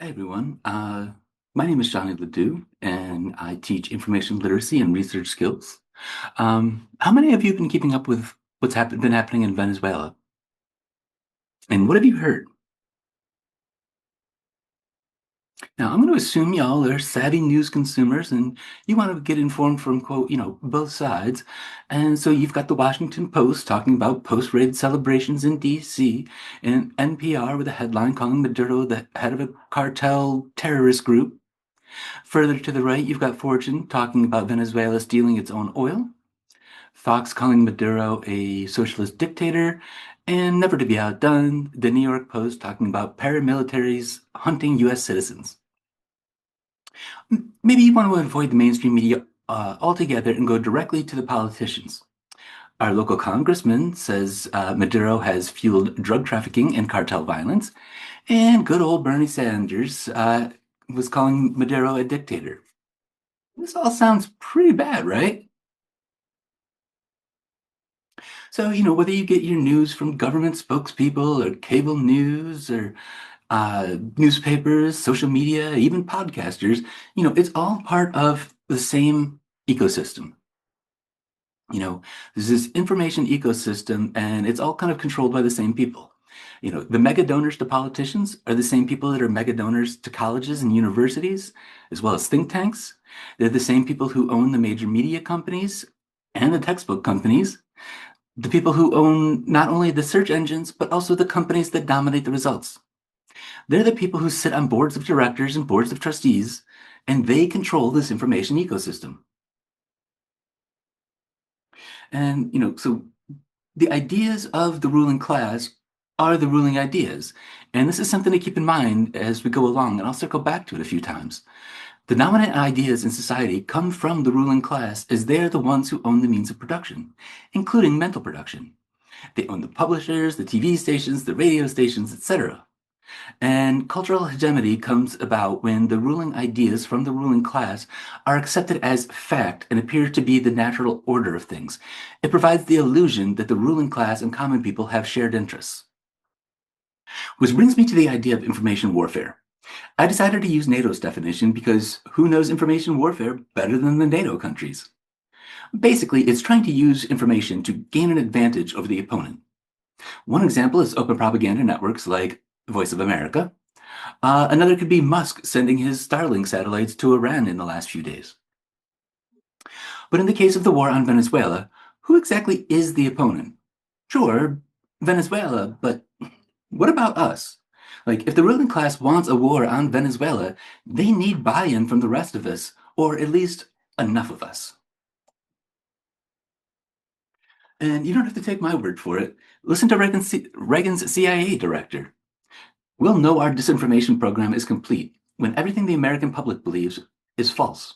Hey everyone, my name is Johnny Ledoux, and I teach information literacy and research skills. How many of you have been keeping up with been happening in Venezuela? And what have you heard? Now, I'm going to assume y'all are savvy news consumers, and you want to get informed from quote, both sides. And so you've got the Washington Post talking about post-raid celebrations in D.C., and NPR with a headline calling Maduro the head of a cartel terrorist group. Further to the right, you've got Fortune talking about Venezuela stealing its own oil, Fox calling Maduro a socialist dictator, and never to be outdone, the New York Post talking about paramilitaries hunting U.S. citizens. Maybe you want to avoid the mainstream media altogether and go directly to the politicians. Our local congressman says Maduro has fueled drug trafficking and cartel violence, and good old Bernie Sanders was calling Maduro a dictator. This all sounds pretty bad, right? So, whether you get your news from government spokespeople or cable news or newspapers, social media, even podcasters, it's all part of the same ecosystem. You know, there's this information ecosystem and it's all kind of controlled by the same people. The mega donors to politicians are the same people that are mega donors to colleges and universities, as well as think tanks. They're the same people who own the major media companies and the textbook companies, the people who own not only the search engines, but also the companies that dominate the results. They're the people who sit on boards of directors and boards of trustees, and they control this information ecosystem. And, so the ideas of the ruling class are the ruling ideas. And this is something to keep in mind as we go along, and I'll circle back to it a few times. The dominant ideas in society come from the ruling class as they're the ones who own the means of production, including mental production. They own the publishers, the TV stations, the radio stations, etc. And cultural hegemony comes about when the ruling ideas from the ruling class are accepted as fact and appear to be the natural order of things. It provides the illusion that the ruling class and common people have shared interests. Which brings me to the idea of information warfare. I decided to use NATO's definition because who knows information warfare better than the NATO countries? Basically, it's trying to use information to gain an advantage over the opponent. One example is open propaganda networks like Voice of America. Another could be Musk sending his Starlink satellites to Iran in the last few days. But in the case of the war on Venezuela, who exactly is the opponent? Sure, Venezuela, but what about us? Like, if the ruling class wants a war on Venezuela, they need buy in from the rest of us, or at least enough of us. And you don't have to take my word for it. Listen to Reagan's CIA director. We'll know our disinformation program is complete when everything the American public believes is false.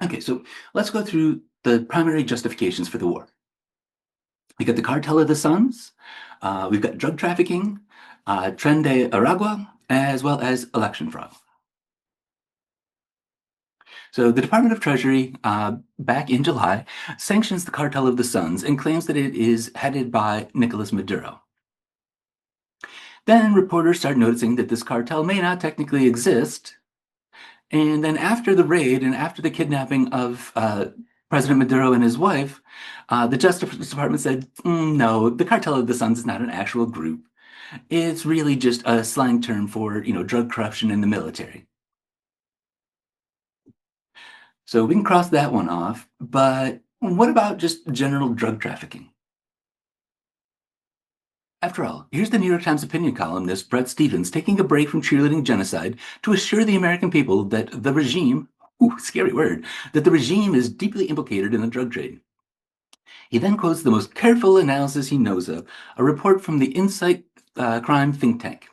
Okay, so let's go through the primary justifications for the war. We got the cartel of the Suns, we've got drug trafficking, Tren de Aragua, as well as election fraud. So the Department of Treasury, back in July, sanctions the cartel of the Suns and claims that it is headed by Nicolas Maduro. Then reporters start noticing that this cartel may not technically exist. And then after the raid and after the kidnapping of President Maduro and his wife, the Justice Department said, no, the cartel of the Suns is not an actual group. It's really just a slang term for, drug corruption in the military. So we can cross that one off. But what about just general drug trafficking? After all, here's the New York Times opinion columnist Bret Stephens taking a break from cheerleading genocide to assure the American people that the regime, ooh, scary word, that the regime is deeply implicated in the drug trade. He then quotes the most careful analysis he knows of, a report from the Insight Crime think tank.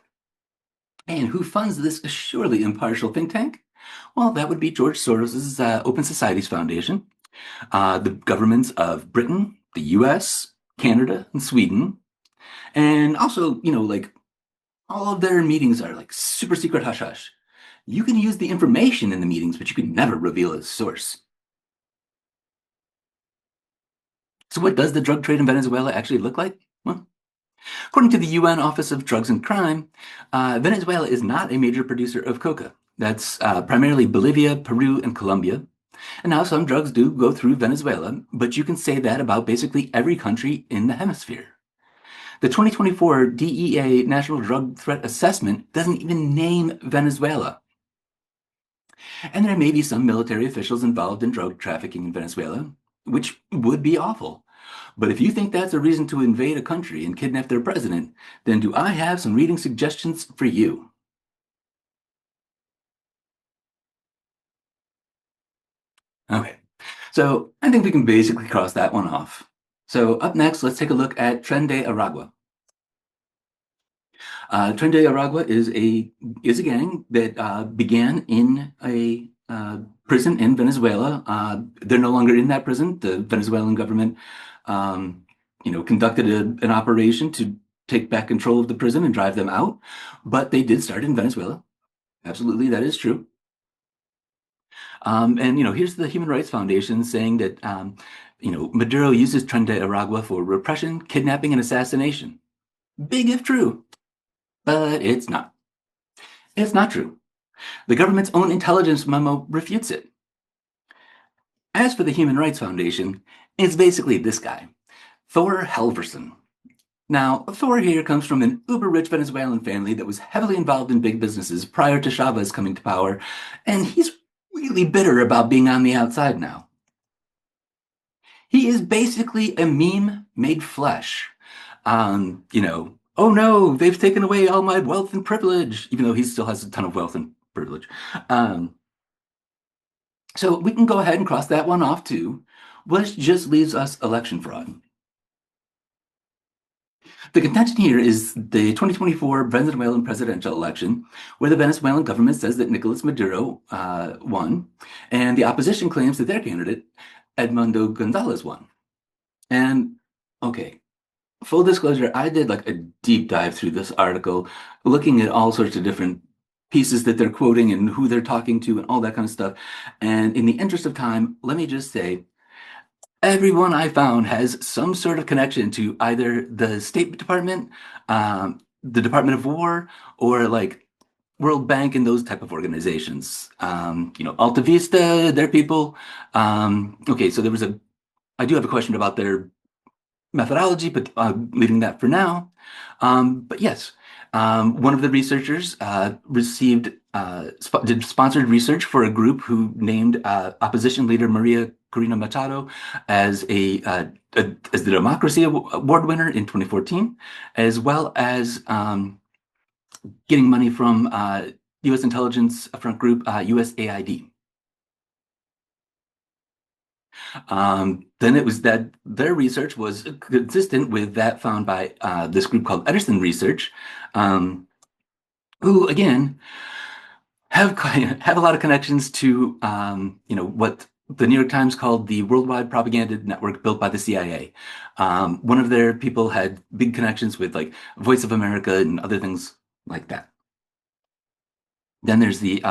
And who funds this surely impartial think tank? Well, that would be George Soros's Open Societies Foundation, the governments of Britain, the US, Canada, and Sweden. And also, like all of their meetings are like super secret hush hush. You can use the information in the meetings, but you can never reveal its source. So what does the drug trade in Venezuela actually look like? Well, According to the UN Office of Drugs and Crime, Venezuela is not a major producer of coca. That's primarily Bolivia, Peru, and Colombia. And now some drugs do go through Venezuela, but you can say that about basically every country in the hemisphere. The 2024 DEA National Drug Threat Assessment doesn't even name Venezuela. And there may be some military officials involved in drug trafficking in Venezuela, which would be awful. But if you think that's a reason to invade a country and kidnap their president, then do I have some reading suggestions for you? Okay, so I think we can basically cross that one off. So up next, let's take a look at Tren de Aragua. Tren de Aragua is a gang that began in a prison in Venezuela. They're no longer in that prison. The Venezuelan government, conducted an operation to take back control of the prison and drive them out. But they did start in Venezuela. Absolutely, that is true. And here's the Human Rights Foundation saying that Maduro uses Tren de Aragua for repression, kidnapping, and assassination. Big if true, but it's not. It's not true. The government's own intelligence memo refutes it. As for the Human Rights Foundation, it's basically this guy, Thor Helverson. Now, Thor here comes from an uber-rich Venezuelan family that was heavily involved in big businesses prior to Chavez coming to power, and he's really bitter about being on the outside now. He is basically a meme made flesh. Oh no, they've taken away all my wealth and privilege, even though he still has a ton of wealth and privilege. Um, so we can go ahead and cross that one off too, which just leaves us election fraud. The contention here is the 2024 Venezuelan presidential election, where the Venezuelan government says that Nicolas Maduro won, and the opposition claims that their candidate, Edmundo Gonzalez, won. And okay, full disclosure, I did like a deep dive through this article, looking at all sorts of different pieces that they're quoting and who they're talking to and all that kind of stuff. And in the interest of time, let me just say everyone I found has some sort of connection to either the State Department, the Department of War, or like World Bank and those type of organizations. Alta Vista, their people. Okay, so I do have a question about their methodology, but leaving that for now. But yes, one of the researchers did sponsored research for a group who named opposition leader Maria Corina Machado as as the Democracy Award winner in 2014, as well as getting money from U.S. intelligence front group USAID. Then it was that their research was consistent with that found by this group called Edison Research, who again have a lot of connections to what the New York Times called the worldwide propaganda network built by the CIA. One of their people had big connections with like Voice of America and other things like that. Then there's the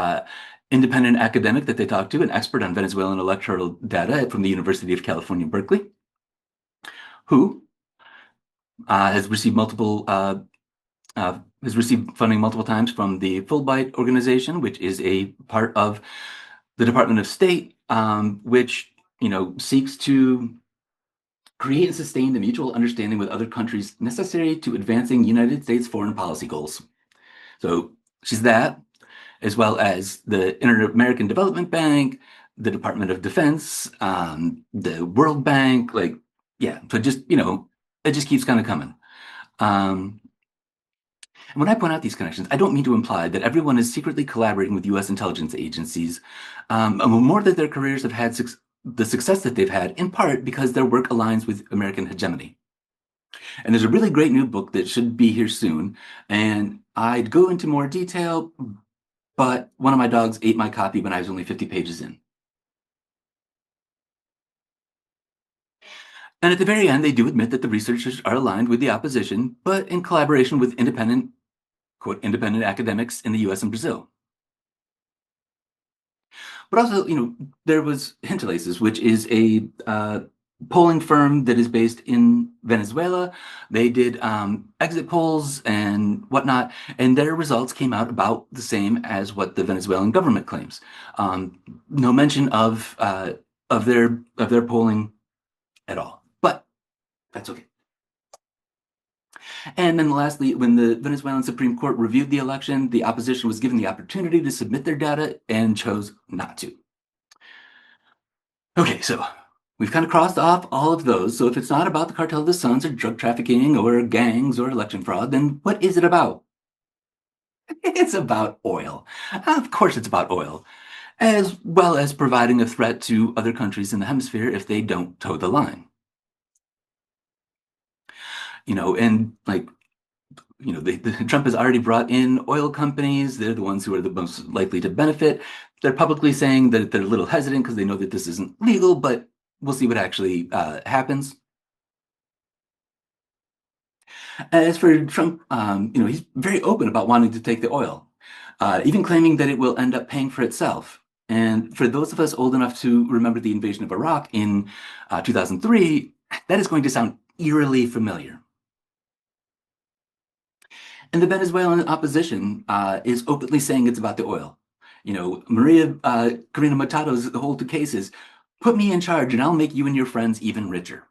independent academic that they talked to, an expert on Venezuelan electoral data from the University of California, Berkeley, who has received funding multiple times from the Fulbright organization, which is a part of the Department of State, which seeks to create and sustain the mutual understanding with other countries necessary to advancing United States foreign policy goals. So she's that, as well as the Inter-American Development Bank, the Department of Defense, the World Bank, so just, it just keeps kind of coming. And when I point out these connections, I don't mean to imply that everyone is secretly collaborating with U.S. intelligence agencies, more that their careers have had the success that they've had, in part because their work aligns with American hegemony. And there's a really great new book that should be here soon, and I'd go into more detail, but one of my dogs ate my copy when I was only 50 pages in. And at the very end, they do admit that the researchers are aligned with the opposition, but in collaboration with quote, independent academics in the US and Brazil. But also, there was Hinterlaces, which is a polling firm that is based in Venezuela. They did exit polls and whatnot, and their results came out about the same as what the Venezuelan government claims. No mention of their polling at all, but that's okay. And then lastly, when the Venezuelan Supreme Court reviewed the election, the opposition was given the opportunity to submit their data and chose not to. Okay, so we've kind of crossed off all of those. So if it's not about the cartel of the Suns or drug trafficking or gangs or election fraud, then what is it about? It's about oil. Of course, it's about oil, as well as providing a threat to other countries in the hemisphere if they don't toe the line. And Trump has already brought in oil companies. They're the ones who are the most likely to benefit. They're publicly saying that they're a little hesitant because they know that this isn't legal, but we'll see what actually happens. As for Trump, he's very open about wanting to take the oil, even claiming that it will end up paying for itself. And for those of us old enough to remember the invasion of Iraq in 2003, that is going to sound eerily familiar. And the Venezuelan opposition is openly saying it's about the oil. Maria Corina Machado's whole case is, put me in charge and I'll make you and your friends even richer.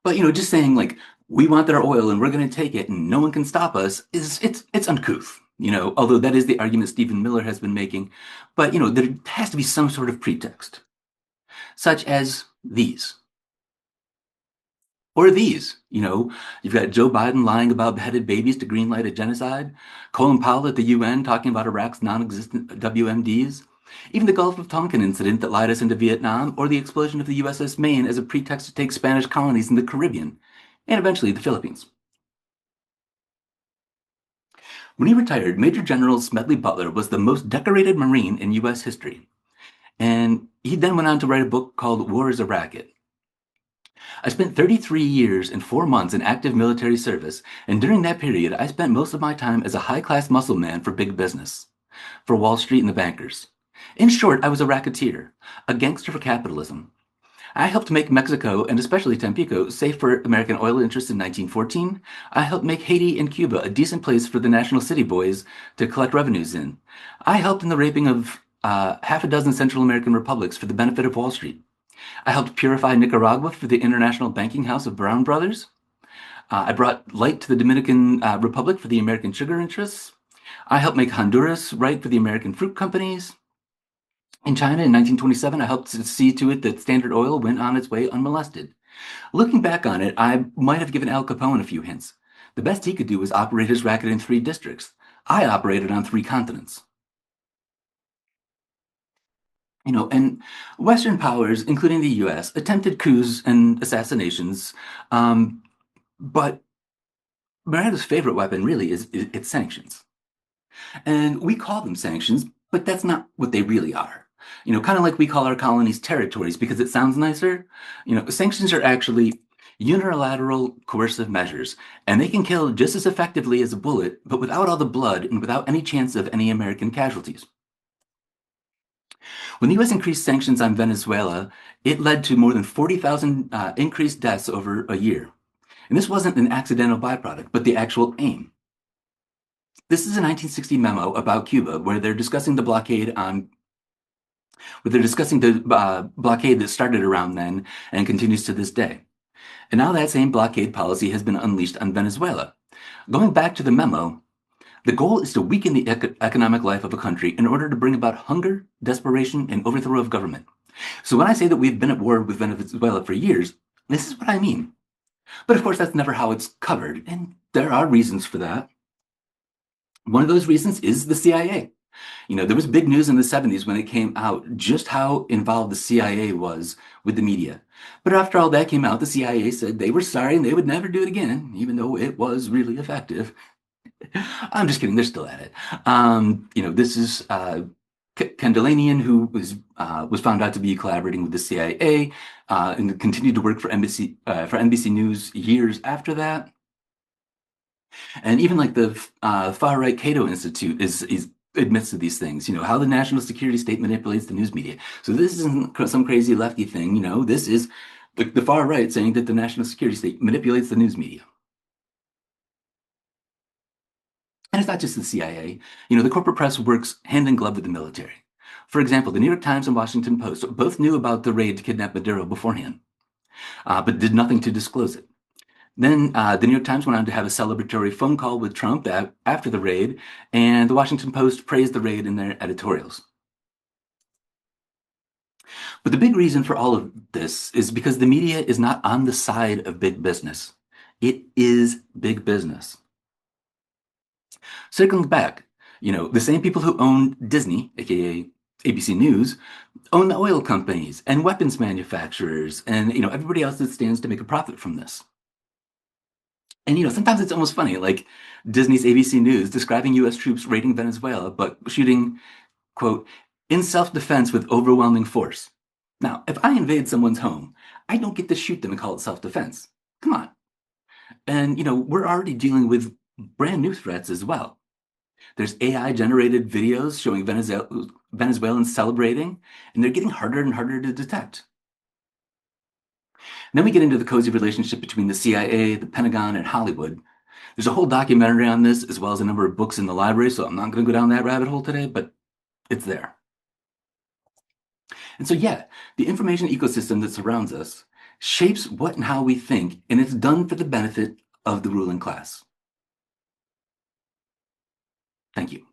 But just saying like we want their oil and we're going to take it and no one can stop us it's uncouth. Although that is the argument Stephen Miller has been making. But there has to be some sort of pretext, such as these. Or these, you've got Joe Biden lying about beheaded babies to greenlight a genocide, Colin Powell at the UN talking about Iraq's non-existent WMDs, even the Gulf of Tonkin incident that lied us into Vietnam, or the explosion of the USS Maine as a pretext to take Spanish colonies in the Caribbean, and eventually the Philippines. When he retired, Major General Smedley Butler was the most decorated Marine in U.S. history, and he then went on to write a book called War is a Racket. I spent 33 years and 4 months in active military service, and during that period, I spent most of my time as a high-class muscle man for big business, for Wall Street and the bankers. In short, I was a racketeer, a gangster for capitalism. I helped make Mexico, and especially Tampico, safe for American oil interests in 1914. I helped make Haiti and Cuba a decent place for the National City Boys to collect revenues in. I helped in the raping of half a dozen Central American republics for the benefit of Wall Street. I helped purify Nicaragua for the International Banking House of Brown Brothers. I brought light to the Dominican Republic for the American sugar interests. I helped make Honduras right for the American fruit companies. In China in 1927, I helped see to it that Standard Oil went on its way unmolested. Looking back on it, I might have given Al Capone a few hints. The best he could do was operate his racket in 3 districts. I operated on 3 continents. And Western powers, including the US, attempted coups and assassinations, but Miranda's favorite weapon really is its sanctions. And we call them sanctions, but that's not what they really are. Kind of like we call our colonies territories because it sounds nicer. Sanctions are actually unilateral coercive measures, and they can kill just as effectively as a bullet, but without all the blood and without any chance of any American casualties. When the U.S. increased sanctions on Venezuela, it led to more than 40,000 increased deaths over a year. And this wasn't an accidental byproduct, but the actual aim. This is a 1960 memo about Cuba where they're discussing the blockade that started around then and continues to this day. And now that same blockade policy has been unleashed on Venezuela. Going back to the memo, the goal is to weaken the economic life of a country in order to bring about hunger, desperation, and overthrow of government. So when I say that we've been at war with Venezuela for years, this is what I mean. But of course, that's never how it's covered, and there are reasons for that. One of those reasons is the CIA. There was big news in the 70s when it came out just how involved the CIA was with the media. But after all that came out, the CIA said they were sorry and they would never do it again, even though it was really effective. I'm just kidding. They're still at it. This is Ken Delanian, who was found out to be collaborating with the CIA and continued to work for NBC News years after that. And even like the far right Cato Institute is admits to these things, how the national security state manipulates the news media. So this isn't some crazy lefty thing, this is the far right saying that the national security state manipulates the news media. And it's not just the CIA. The corporate press works hand in glove with the military. For example, the New York Times and Washington Post both knew about the raid to kidnap Maduro beforehand, but did nothing to disclose it. Then the New York Times went on to have a celebratory phone call with Trump after the raid, and the Washington Post praised the raid in their editorials. But the big reason for all of this is because the media is not on the side of big business. It is big business. Circling back, the same people who own Disney, aka ABC News, own the oil companies and weapons manufacturers and everybody else that stands to make a profit from this. And sometimes it's almost funny, like Disney's ABC News describing U.S. troops raiding Venezuela, but shooting, quote, in self-defense with overwhelming force. Now, if I invade someone's home, I don't get to shoot them and call it self-defense. Come on. And we're already dealing with brand new threats as well. There's AI-generated videos showing Venezuelans celebrating, and they're getting harder and harder to detect. And then we get into the cozy relationship between the CIA, the Pentagon, and Hollywood. There's a whole documentary on this, as well as a number of books in the library, so I'm not going to go down that rabbit hole today, but it's there. And so, yeah, the information ecosystem that surrounds us shapes what and how we think, and it's done for the benefit of the ruling class. Thank you.